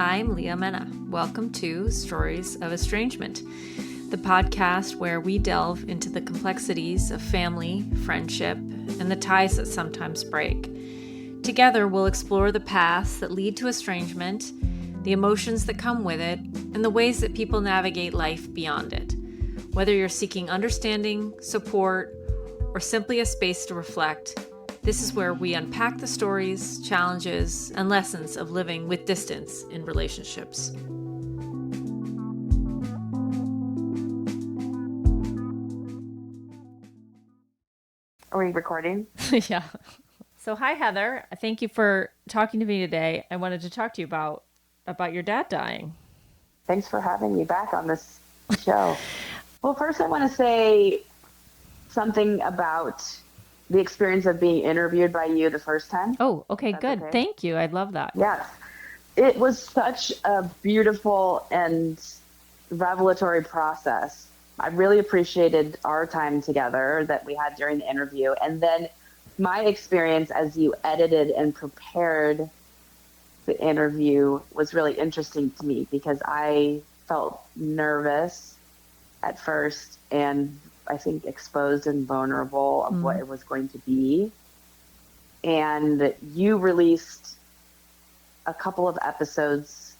I'm Leah Mena. Welcome to Stories of Estrangement, the podcast where we delve into the complexities of family, friendship, and the ties that sometimes break. Together, we'll explore the paths that lead to estrangement, the emotions that come with it, and the ways that people navigate life beyond it. Whether you're seeking understanding, support, or simply a space to reflect, this is where we unpack the stories, challenges, and lessons of living with distance in relationships. Are we recording? Yeah. So hi, Heather. Thank you for talking to me today. I wanted to talk to you about your dad dying. Thanks for having me back on this show. Well, first I want to say something about the experience of being interviewed by you the first time. Oh, okay, good. Okay. Thank you. I love that. Yes. It was such a beautiful and revelatory process. I really appreciated our time together that we had during the interview. And then my experience as you edited and prepared the interview was really interesting to me because I felt nervous at first and I think exposed and vulnerable of what it was going to be. And you released a couple of episodes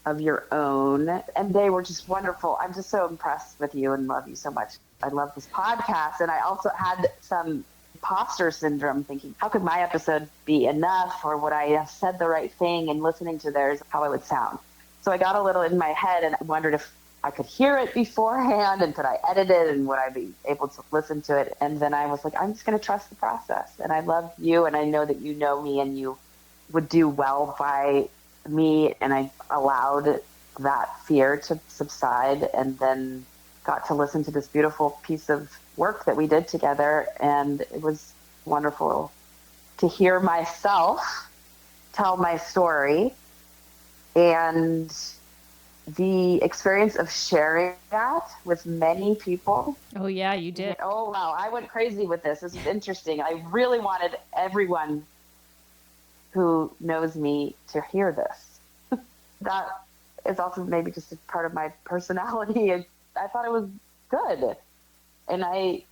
of your own and they were just wonderful. I'm just so impressed with you and love you so much. I love this podcast. And I also had some imposter syndrome thinking, how could my episode be enough? Or would I have said the right thing? And listening to theirs, how I would sound. So I got a little in my head and wondered if I could hear it beforehand and could I edit it and would I be able to listen to it? And then I was like, I'm just going to trust the process. And I love you and I know that you know me and you would do well by me. And I allowed that fear to subside and then got to listen to this beautiful piece of work that we did together. And it was wonderful to hear myself tell my story and the experience of sharing that with many people. Oh, yeah, you did. Oh, wow. I went crazy with this. This is interesting. I really wanted everyone who knows me to hear this. That is also maybe just a part of my personality. I thought it was good. And I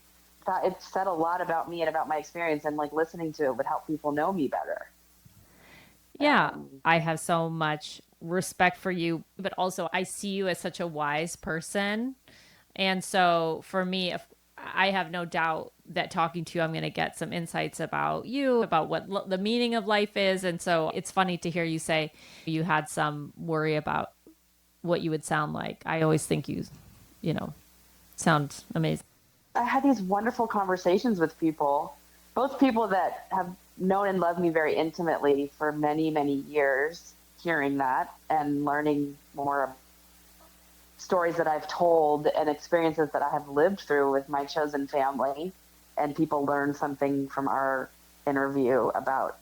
thought it said a lot about me and about my experience and like listening to it would help people know me better. Yeah, I have so much respect for you, but also I see you as such a wise person. And so for me, if I have no doubt that talking to you, I'm going to get some insights about you, about what the meaning of life is. And so it's funny to hear you say you had some worry about what you would sound like. I always think you sound amazing. I had these wonderful conversations with people, both people that have known and loved me very intimately for many, many years, hearing that and learning more stories that I've told and experiences that I have lived through with my chosen family. And people learn something from our interview about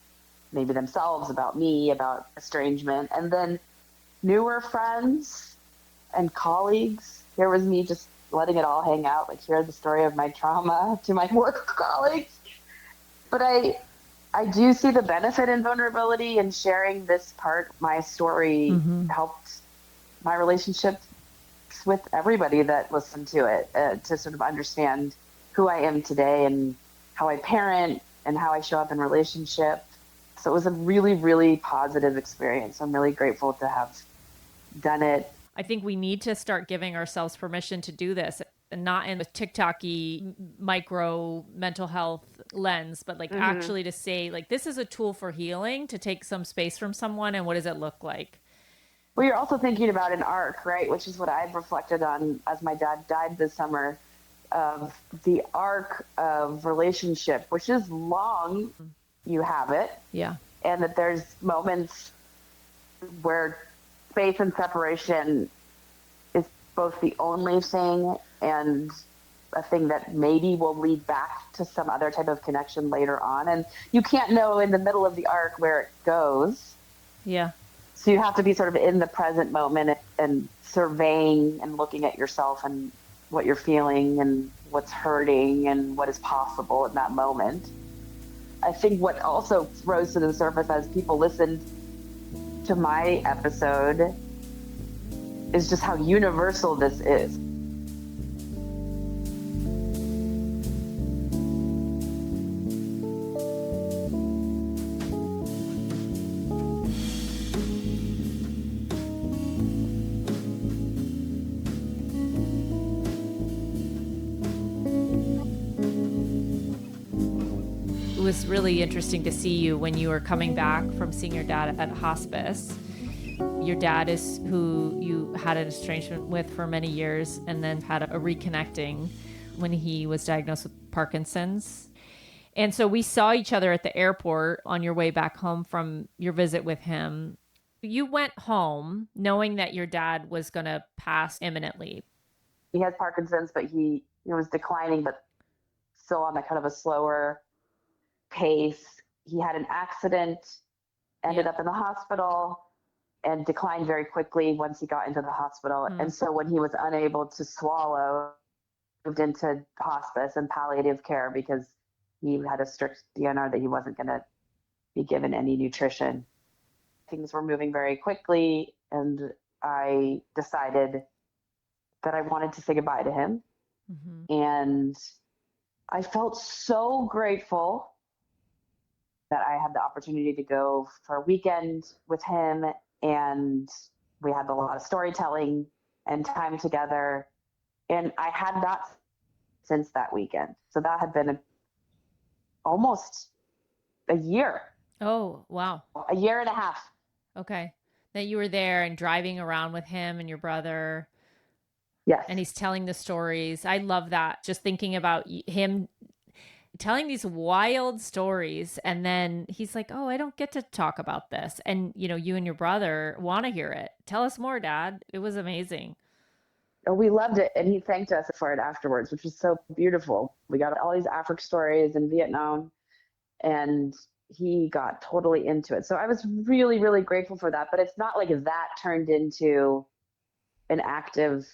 maybe themselves, about me, about estrangement. And then newer friends and colleagues. Here was me just letting it all hang out, like hear the story of my trauma to my work colleagues. But I do see the benefit in vulnerability and sharing this part. My story helped my relationships with everybody that listened to it to sort of understand who I am today and how I parent and how I show up in relationship. So it was a really, really positive experience. I'm really grateful to have done it. I think we need to start giving ourselves permission to do this, and not in a TikTok-y micro mental health lens, but like actually to say like, this is a tool for healing, to take some space from someone. And what does it look like? Well, you're also thinking about an arc, right? Which is what I've reflected on as my dad died this summer, of the arc of relationship, which is long. You have it. Yeah. And that there's moments where space and separation is both the only thing and a thing that maybe will lead back to some other type of connection later on. And you can't know in the middle of the arc where it goes. Yeah. So you have to be sort of in the present moment and surveying and looking at yourself and what you're feeling and what's hurting and what is possible in that moment. I think what also rose to the surface as people listened to my episode is just how universal this is. It was really interesting to see you when you were coming back from seeing your dad at hospice. Your dad is who you had an estrangement with for many years and then had a reconnecting when he was diagnosed with Parkinson's. And so we saw each other at the airport on your way back home from your visit with him. You went home knowing that your dad was going to pass imminently. He has Parkinson's, but he was declining, but still on a kind of a slower pace. He had an accident, ended up in the hospital, and declined very quickly once he got into the hospital. And so when he was unable to swallow, moved into hospice and palliative care because he had a strict DNR that he wasn't going to be given any nutrition. Things were moving very quickly, and I decided that I wanted to say goodbye to him. And I felt so grateful that I had the opportunity to go for a weekend with him, and we had a lot of storytelling and time together. And I had not since that weekend. So that had been almost a year. Oh, wow. A year and a half. Okay. That you were there and driving around with him and your brother. Yes. And he's telling the stories. I love that. Just thinking about him telling these wild stories. And then he's like, oh, I don't get to talk about this. And, you and your brother want to hear it. Tell us more, Dad. It was amazing. Oh, we loved it. And he thanked us for it afterwards, which was so beautiful. We got all these African stories in Vietnam, and he got totally into it. So I was really, really grateful for that. But it's not like that turned into an active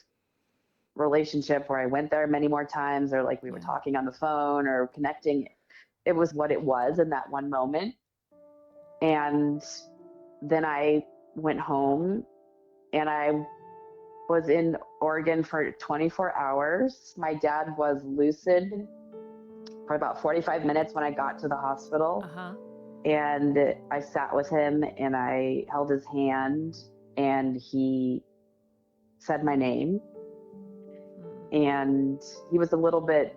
relationship where I went there many more times, or like we were talking on the phone or connecting. It was what it was in that one moment. And then I went home, and I was in Oregon for 24 hours. My dad was lucid for about 45 minutes when I got to the hospital. And I sat with him and I held his hand, and he said my name. And he was a little bit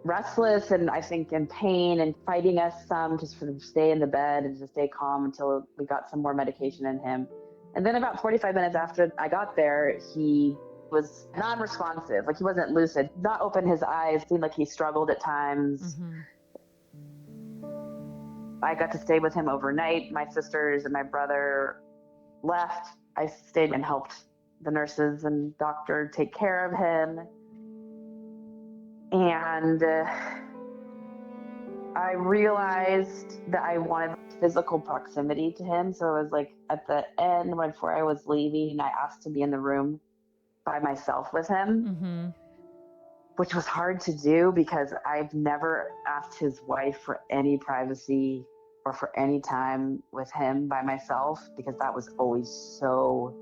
restless and I think in pain and fighting us some just for him to stay in the bed and to stay calm until we got some more medication in him. And then about 45 minutes after I got there, he was non-responsive. Like he wasn't lucid, not open his eyes, seemed like he struggled at times. I got to stay with him overnight. My sisters and my brother left. I stayed and helped the nurses and doctor take care of him. And I realized that I wanted physical proximity to him. So it was like at the end, before I was leaving, I asked to be in the room by myself with him, which was hard to do because I've never asked his wife for any privacy or for any time with him by myself, because that was always so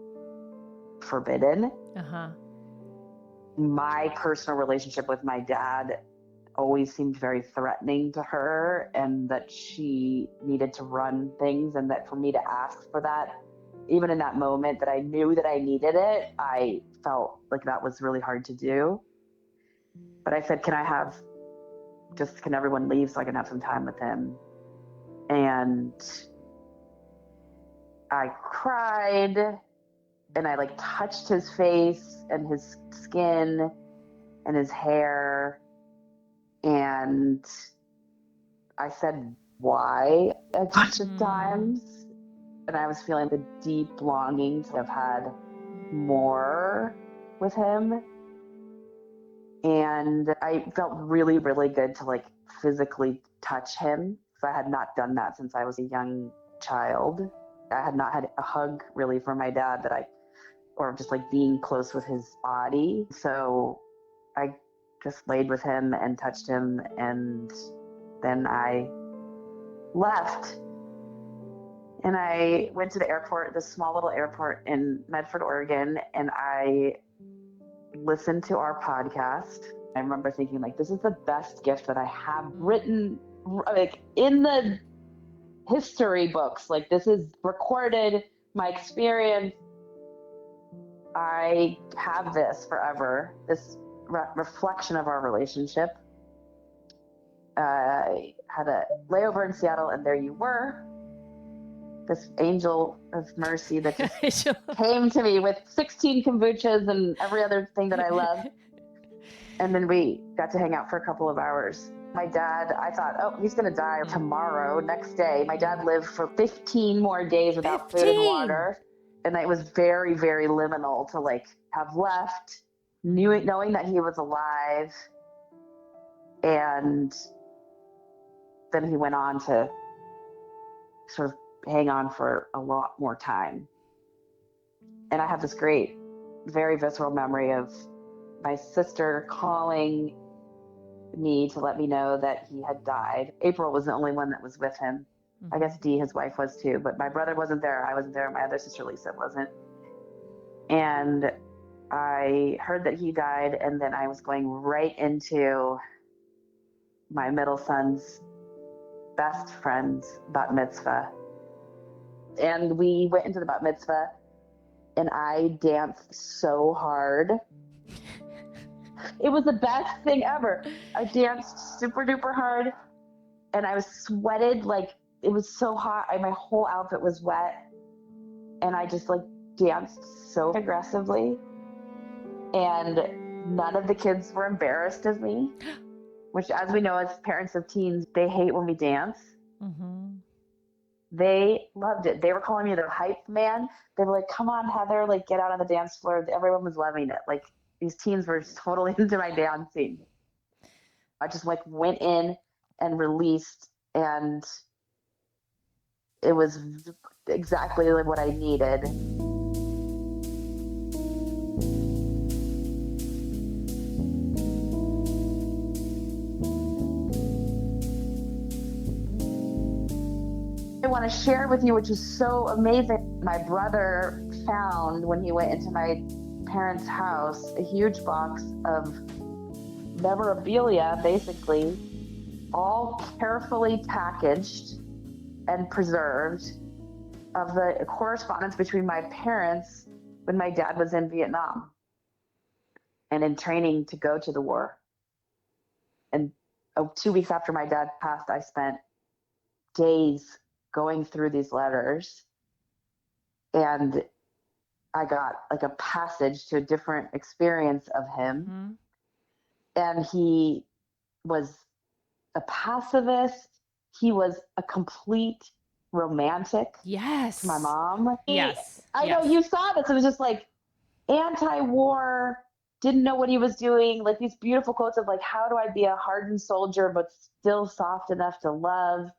forbidden. My personal relationship with my dad always seemed very threatening to her, and that she needed to run things, and that for me to ask for that, even in that moment that I knew that I needed it, I felt like that was really hard to do. But I said, can everyone leave so I can have some time with him? And I cried, and I like touched his face and his skin and his hair. And I said, why, a bunch of times. And I was feeling the deep longing to have had more with him. And I felt really, really good to like physically touch him, because I had not done that since I was a young child. I had not had a hug really from my dad or just like being close with his body. So I just laid with him and touched him, and then I left. And I went to the airport, this small little airport in Medford, Oregon, and I listened to our podcast. I remember thinking, like, this is the best gift that I have written, like, in the history books. Like, this is recorded, my experience. I have this forever, this reflection of our relationship. I had a layover in Seattle, and there you were, this angel of mercy that just came to me with 16 kombuchas and every other thing that I love. And then we got to hang out for a couple of hours. My dad, I thought, oh, he's going to die tomorrow, next day. My dad lived for 15 more days without 15 food and water. And it was very, very liminal to like have left, knowing that he was alive. And then he went on to sort of hang on for a lot more time. And I have this great, very visceral memory of my sister calling me to let me know that he had died. April was the only one that was with him. I guess Dee, his wife, was too, but my brother wasn't there. I wasn't there. My other sister, Lisa, wasn't. And I heard that he died, and then I was going right into my middle son's best friend's bat mitzvah. And we went into the bat mitzvah, and I danced so hard. It was the best thing ever. I danced super duper hard, and I was sweated, like it was so hot. My whole outfit was wet, and I just like danced so aggressively, and none of the kids were embarrassed of me, which, as we know, as parents of teens, they hate when we dance. Mm-hmm. They loved it. They were calling me their hype man. They were like, come on, Heather, like get out on the dance floor. Everyone was loving it. Like these teens were totally into my dancing. I just like went in and released, and it was exactly like what I needed. I want to share with you, which is so amazing. My brother found, when he went into my parents' house, a huge box of memorabilia, basically, all carefully packaged and preserved, of the correspondence between my parents when my dad was in Vietnam and in training to go to the war. And 2 weeks after my dad passed, I spent days going through these letters, and I got like a passage to a different experience of him. Mm-hmm. And he was a pacifist. He was a complete romantic. Yes. To my mom. Yes. I know you saw this. It was just like anti-war, didn't know what he was doing. Like these beautiful quotes of like, how do I be a hardened soldier but still soft enough to love?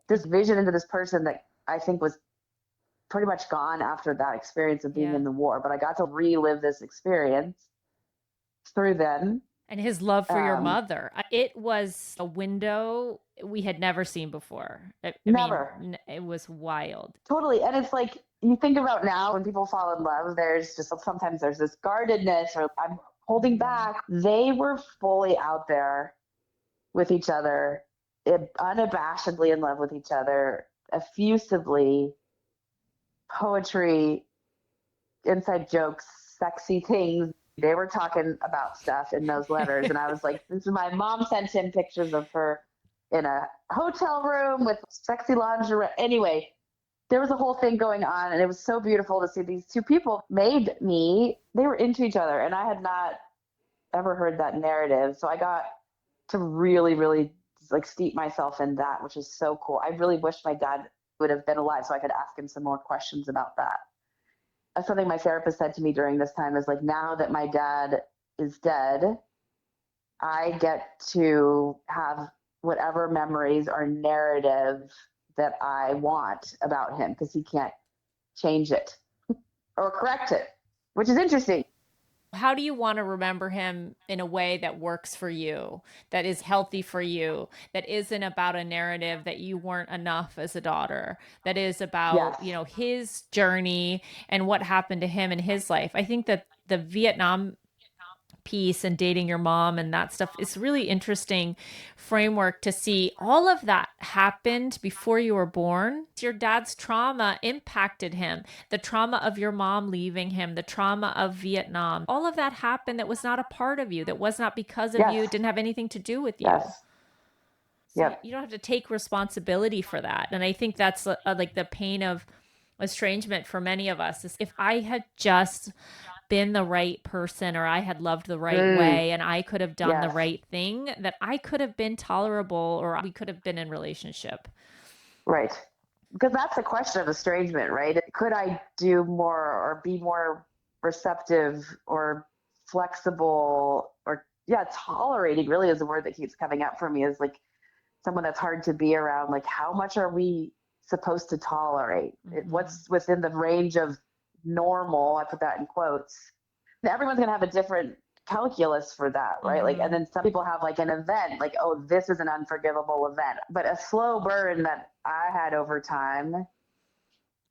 This vision into this person that I think was pretty much gone after that experience of being in the war. But I got to relive this experience through them. And his love for your mother. It was a window we had never seen before. I mean, it was wild. Totally. And it's like, you think about now when people fall in love, there's just sometimes there's this guardedness or I'm holding back. They were fully out there with each other, unabashedly in love with each other, effusively, poetry, inside jokes, sexy things. They were talking about stuff in those letters. And I was like, this is my mom sent him pictures of her in a hotel room with sexy lingerie. Anyway, there was a whole thing going on, and it was so beautiful to see these two people they were into each other. And I had not ever heard that narrative. So I got to really, really like steep myself in that, which is so cool. I really wish my dad would have been alive so I could ask him some more questions about that. That's something my therapist said to me during this time is like, now that my dad is dead, I get to have whatever memories or narrative that I want about him because he can't change it or correct it, which is interesting. How do you want to remember him in a way that works for you, that is healthy for you, that isn't about a narrative that you weren't enough as a daughter, that is about, Yes. his journey and what happened to him in his life? I think that the Vietnam piece and dating your mom and that stuff is really interesting framework to see all of that happened before you were born. Your dad's trauma impacted him, the trauma of your mom leaving him, the trauma of Vietnam, all of that happened that was not a part of you, that was not because of you, it Yes. didn't have anything to do with you. Yes. So Yep. you don't have to take responsibility for that. And I think that's like the pain of estrangement for many of us is if I had just been the right person or I had loved the right Mm, way and I could have done the yes. right thing, that I could have been tolerable or we could have been in relationship. Right. Because that's the question of estrangement, right? Could I do more or be more receptive or flexible or, yeah, tolerating really is the word that keeps coming up for me is like someone that's hard to be around. Like, how much are we supposed to tolerate? Mm-hmm. What's within the range of normal? I put that in quotes. Everyone's going to have a different calculus for that, right? Like, and Mm-hmm. then some people have like an event, like, oh, this is an unforgivable event. But a slow burn that I had over time,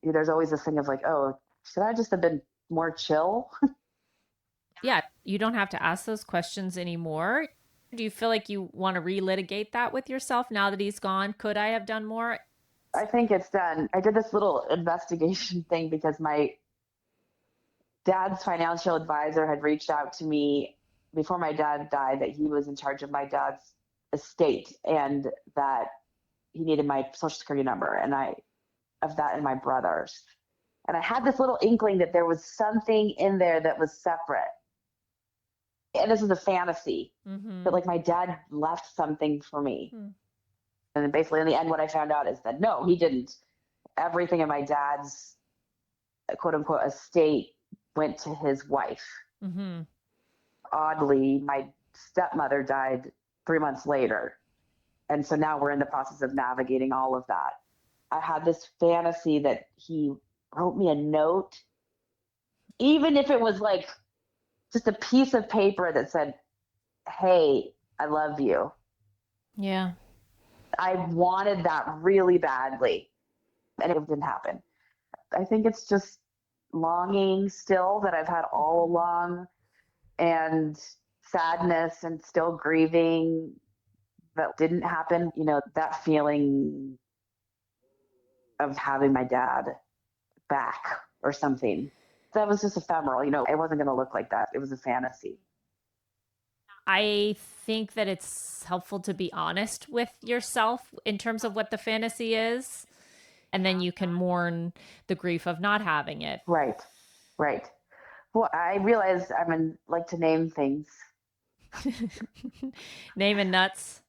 there's always this thing of like, oh, should I just have been more chill? Yeah, you don't have to ask those questions anymore. Do you feel like you want to relitigate that with yourself now that he's gone? Could I have done more? I think it's done. I did this little investigation thing because my dad's financial advisor had reached out to me before my dad died that he was in charge of my dad's estate and that he needed my social security number and I of that and my brother's. And I had this little inkling that there was something in there that was separate. And this is a fantasy that Mm-hmm. like my dad left something for me. And then basically in the end what I found out is that no, he didn't. Everything in my dad's quote unquote estate went to his wife. Mm-hmm. Oddly, my stepmother died 3 months later. And so now we're in the process of navigating all of that. I had this fantasy that he wrote me a note, even if it was like just a piece of paper that said, "Hey, I love you." Yeah. I wanted that really badly, and it didn't happen. I think it's just longing still that I've had all Mm-hmm. along, and sadness and still grieving that didn't happen. That feeling of having my dad back or something. That was just ephemeral. It wasn't going to look like that. It was a fantasy. I think that it's helpful to be honest with yourself in terms of what the fantasy is, and then you can mourn the grief of not having it. Right, right. Well, I realized like to name things. Naming nuts.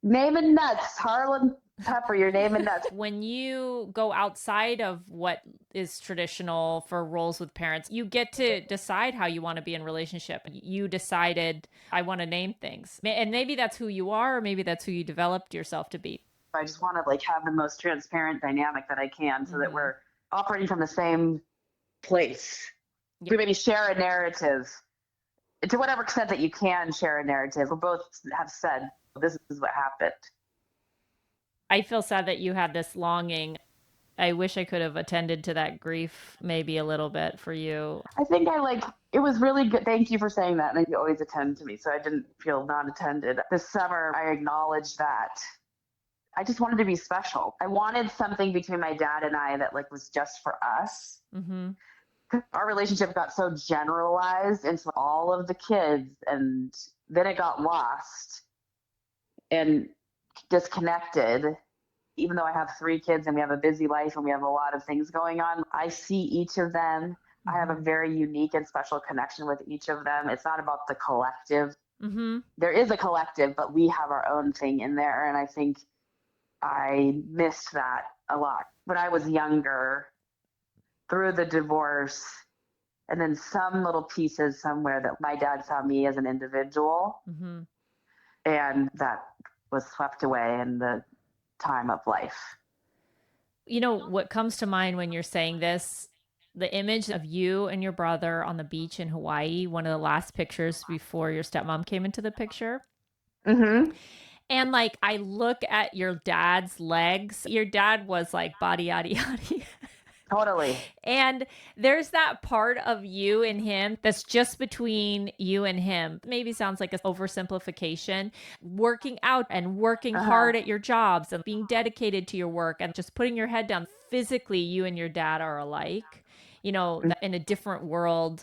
Naming nuts, Harlan Pepper. You're naming nuts. When you go outside of what is traditional for roles with parents, you get to decide how you want to be in relationship. You decided I want to name things. And maybe that's who you are, or maybe that's who you developed yourself to be. I just want to like have the most transparent dynamic that I can, so that Mm-hmm. we're operating from the same place. Yeah. We maybe share a narrative to whatever extent that you can share a narrative. We both have said this is what happened. I feel sad that you had this longing. I wish I could have attended to that grief maybe a little bit for you. I think it was really good. Thank you for saying that. And you always attend to me, so I didn't feel not attended. This summer, I acknowledged that. I just wanted to be special. I wanted something between my dad and I that like was just for us. Mm-hmm. Our relationship got so generalized into all of the kids, and then it got lost and disconnected. Even though I have 3 kids and we have a busy life and we have a lot of things going on, I see each of them. I have a Mm-hmm. very unique and special connection with each of them. It's not about the collective. Mm-hmm. There is a collective, but we have our own thing in there. And I think I missed that a lot. When I was younger, through the divorce, and then some little pieces somewhere that my dad saw me as an individual, Mm-hmm. and that was swept away in the time of life. What comes to mind when you're saying this The image of you and your brother on the beach in Hawaii, one of the last pictures before your stepmom came into the picture. Mm-hmm. And like, I look at your dad's legs. Your dad was like body, yaddy, yaddy. Totally. And there's that part of you and him that's just between you and him. Maybe sounds like an oversimplification. Working out and working Uh-huh. hard at your jobs and being dedicated to your work and just putting your head down. Physically, you and your dad are alike. In a different world,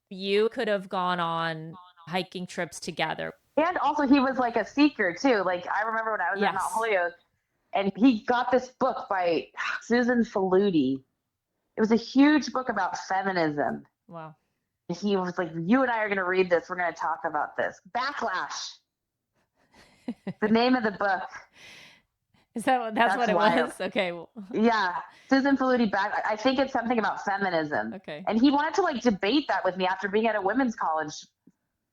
you could have gone on hiking trips together. And also, he was like a seeker too. Like, I remember when I was at Mount Yes. Holyoke, and he got this book by Susan Faludi. It was a huge book about feminism. Wow. He was like, "You and I are going to read this. We're going to talk about this." Backlash, the name of the book. That's That's what it wild. was? Okay. Well, Yeah, Susan Faludi back. I think it's something about feminism, okay. and he wanted to like debate that with me after being at a women's college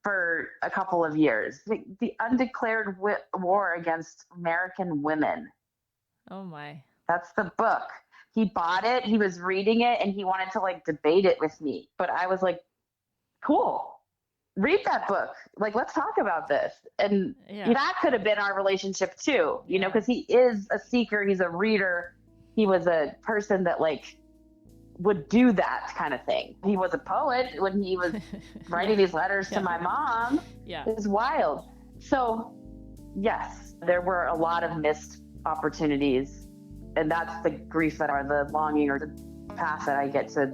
for a couple of years. The undeclared war against American women. Oh my. That's the book. He bought it. He was reading it, and he wanted to like debate it with me. But I was like, "Cool, read that book. Like, let's talk about this." And Yeah. that could have been our relationship too, Yeah. because he is a seeker. He's a reader. He was a person that like would do that kind of thing. He was a poet when he was writing these letters to my mom. Yeah. It was wild. So, yes, there were a lot of missed opportunities. And that's the grief that are the longing or the path that I get to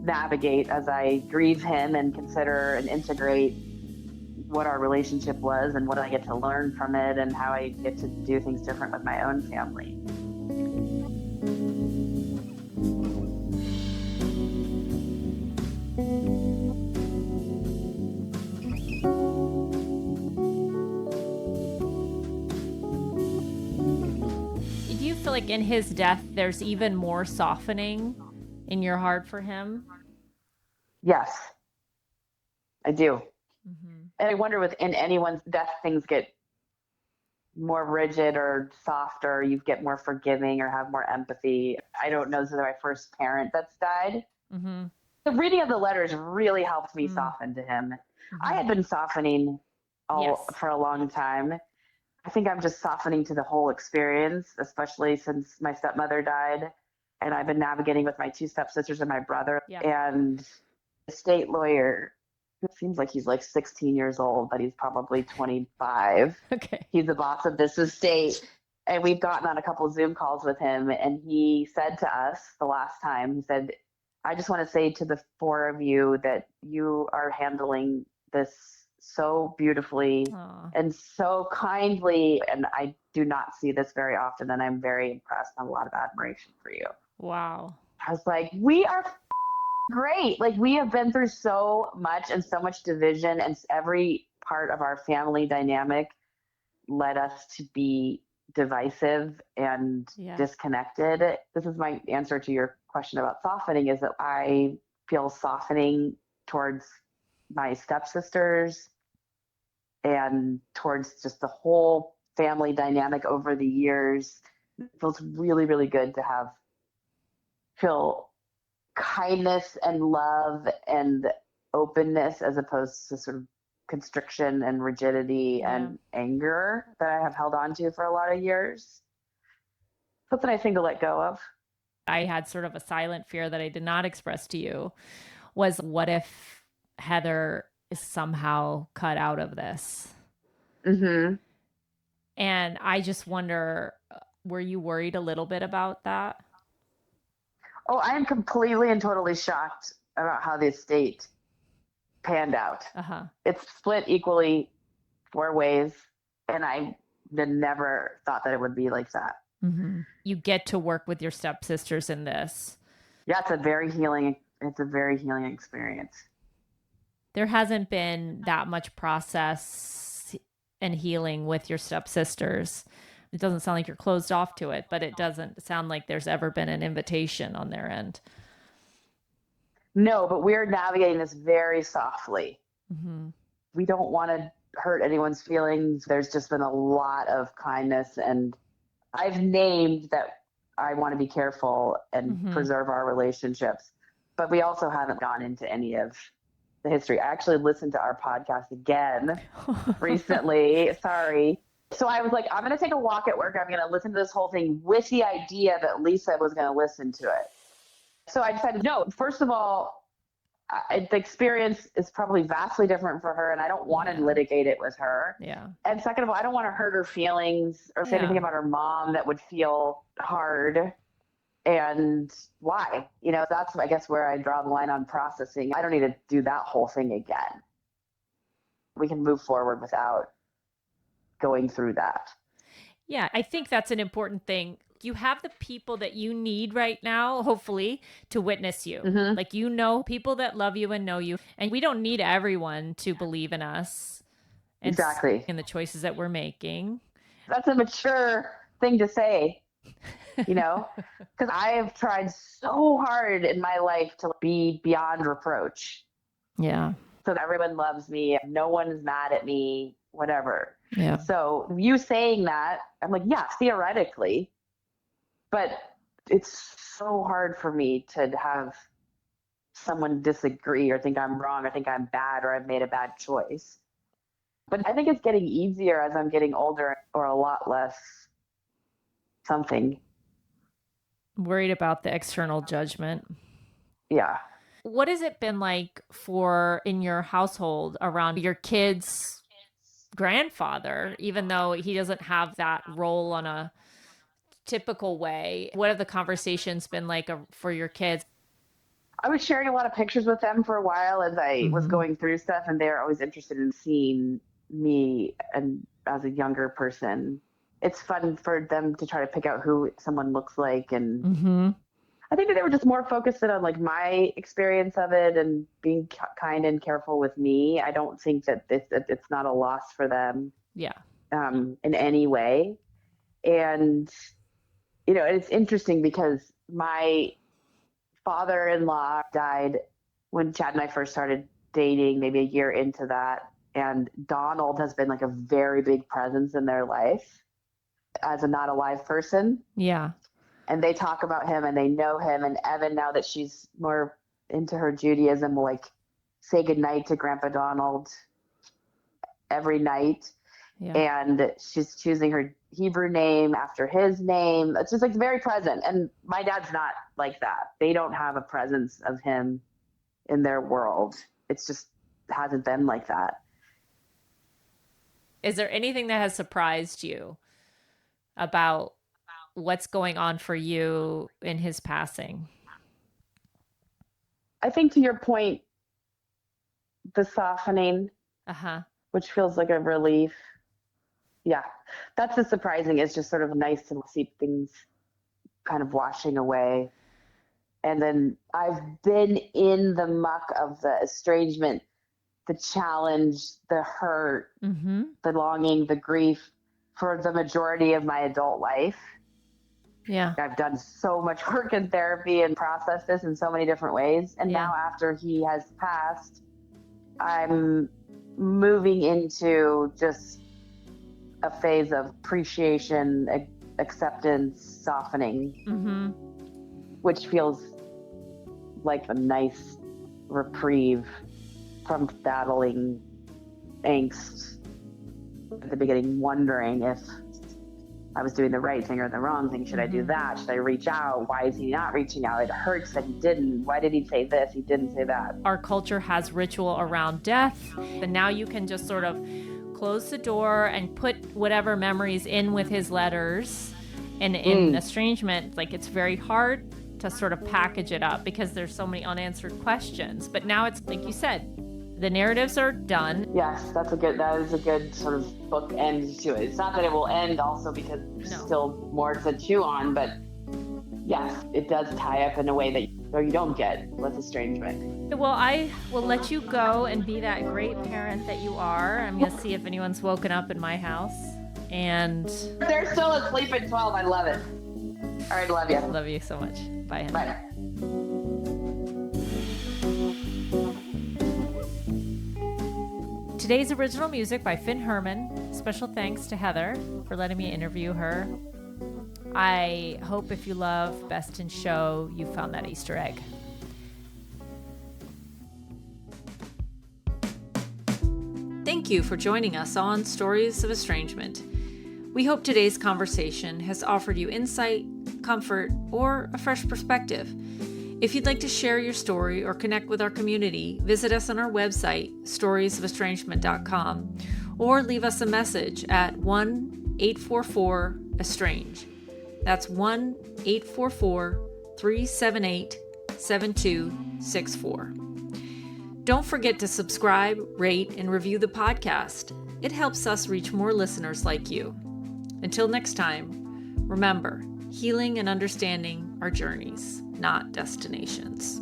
navigate as I grieve him and consider and integrate what our relationship was and what I get to learn from it and how I get to do things different with my own family. Do you feel like in his death, there's even more softening in your heart for him? Yes, I do. Mm-hmm. And I wonder within anyone's death, things get more rigid or softer, you get more forgiving or have more empathy. I don't know, this is my first parent that's died. Mm-hmm. The reading of the letters really helped me Mm-hmm. soften to him. I Mm-hmm. had been softening all Yes. for a long time. I think I'm just softening to the whole experience, especially since my stepmother died. And I've been navigating with my two stepsisters and my brother. Yeah. And the state lawyer, it seems like he's like 16 years old, but he's probably 25. Okay. He's the boss of this estate. And we've gotten on a couple Zoom calls with him. And he said to us the last time, he said, "I just want to say to the four of you that you are handling this so beautifully Aw. and so kindly. And I do not see this very often. And I'm very impressed and have a lot of admiration for you." Wow. I was like, we are great. Like, we have been through so much and so much division, and every part of our family dynamic led us to be divisive and Yeah. disconnected. This is my answer to your question about softening, is that I feel softening towards my stepsisters and towards just the whole family dynamic over the years. It feels really, really good to feel kindness and love and openness as opposed to sort of constriction and rigidity Yeah. and anger that I have held on to for a lot of years. That's a nice thing to let go of. I had sort of a silent fear that I did not express to you was what if Heather is somehow cut out of this? Mm-hmm. And I just wonder, were you worried a little bit about that? Oh, I am completely and totally shocked about how the estate panned out. Uh-huh. It's split equally 4 ways, and I never thought that it would be like that. Mm-hmm. You get to work with your stepsisters in this. Yeah, it's a very healing. It's a very healing experience. There hasn't been that much process and healing with your stepsisters. It doesn't sound like you're closed off to it, but it doesn't sound like there's ever been an invitation on their end. No, but we're navigating this very softly. Mm-hmm. We don't want to hurt anyone's feelings. There's just been a lot of kindness, and I've named that I want to be careful and preserve our relationships. But we also haven't gone into any of the history. I actually listened to our podcast again recently. Sorry. So I was like, I'm going to take a walk at work. I'm going to listen to this whole thing with the idea that Lisa was going to listen to it. So I decided, no, first of all, the experience is probably vastly different for her, and I don't want to litigate it with her. Yeah. And second of all, I don't want to hurt her feelings or say anything about her mom that would feel hard. And why? That's, I guess, where I draw the line on processing. I don't need to do that whole thing again. We can move forward without going through that. Yeah, I think that's an important thing. You have the people that you need right now, hopefully, to witness you. Like, people that love you and know you. And we don't need everyone to believe in us. And exactly. In the choices that we're making. That's a mature thing to say, because I have tried so hard in my life to be beyond reproach. Yeah. So that everyone loves me. No one is mad at me, whatever. Yeah. So you saying that, I'm like, yeah, theoretically, but it's so hard for me to have someone disagree or think I'm wrong or think I'm bad or I've made a bad choice. But I think it's getting easier as I'm getting older, or a lot less something. Worried about the external judgment. Yeah. What has it been like in your household around your kids' grandfather, even though he doesn't have that role on a typical way? What have the conversations been like for your kids? I was sharing a lot of pictures with them for a while as I was going through stuff, and they're always interested in seeing me and as a younger person. It's fun for them to try to pick out who someone looks like, and I think that they were just more focused on like my experience of it and being kind and careful with me. I don't think that it's not a loss for them. Yeah. In any way. And, it's interesting because my father-in-law died when Chad and I first started dating, maybe a year into that. And Donald has been like a very big presence in their life as a not alive person. Yeah. And they talk about him and they know him. And Evan, now that she's more into her Judaism, will like say goodnight to Grandpa Donald every night. Yeah. And she's choosing her Hebrew name after his name. It's just like very present. And my dad's not like that. They don't have a presence of him in their world. It's just hasn't been like that. Is there anything that has surprised you about what's going on for you in his passing? I think to your point, the softening, which feels like a relief. Yeah, that's the surprising. It's just sort of nice to see things kind of washing away. And then I've been in the muck of the estrangement, the challenge, the hurt, the longing, the grief for the majority of my adult life. Yeah. I've done so much work in therapy and processed this in so many different ways. And now after he has passed, I'm moving into just a phase of appreciation, acceptance, softening, which feels like a nice reprieve from battling angst at the beginning, wondering if I was doing the right thing or the wrong thing. Should I do that? Should I reach out? Why is he not reaching out? It hurts that he didn't. Why did he say this? He didn't say that. Our culture has ritual around death, and now you can just sort of close the door and put whatever memories in with his letters. And in estrangement, like, it's very hard to sort of package it up because there's so many unanswered questions. But now it's like you said, the narratives are done. Yes, that is a good sort of book end to it. It's not that it will end also because there's still more to chew on, but yes, it does tie up in a way that you don't get with estrangement. Well, I will let you go and be that great parent that you are. I'm going to see if anyone's woken up in my house. And they're still asleep at 12. I love it. All right, love you. Love you so much. Bye, Henry. Bye. Today's original music by Finn Herman. Special thanks to Heather for letting me interview her. I hope if you love Best in Show, you found that Easter egg. Thank you for joining us on Stories of Estrangement. We hope today's conversation has offered you insight, comfort, or a fresh perspective. If you'd like to share your story or connect with our community, visit us on our website, storiesofestrangement.com, or leave us a message at 1-844-ESTRANGE. That's 1-844-378-7264. Don't forget to subscribe, rate, and review the podcast. It helps us reach more listeners like you. Until next time, remember, healing and understanding are journeys, not destinations.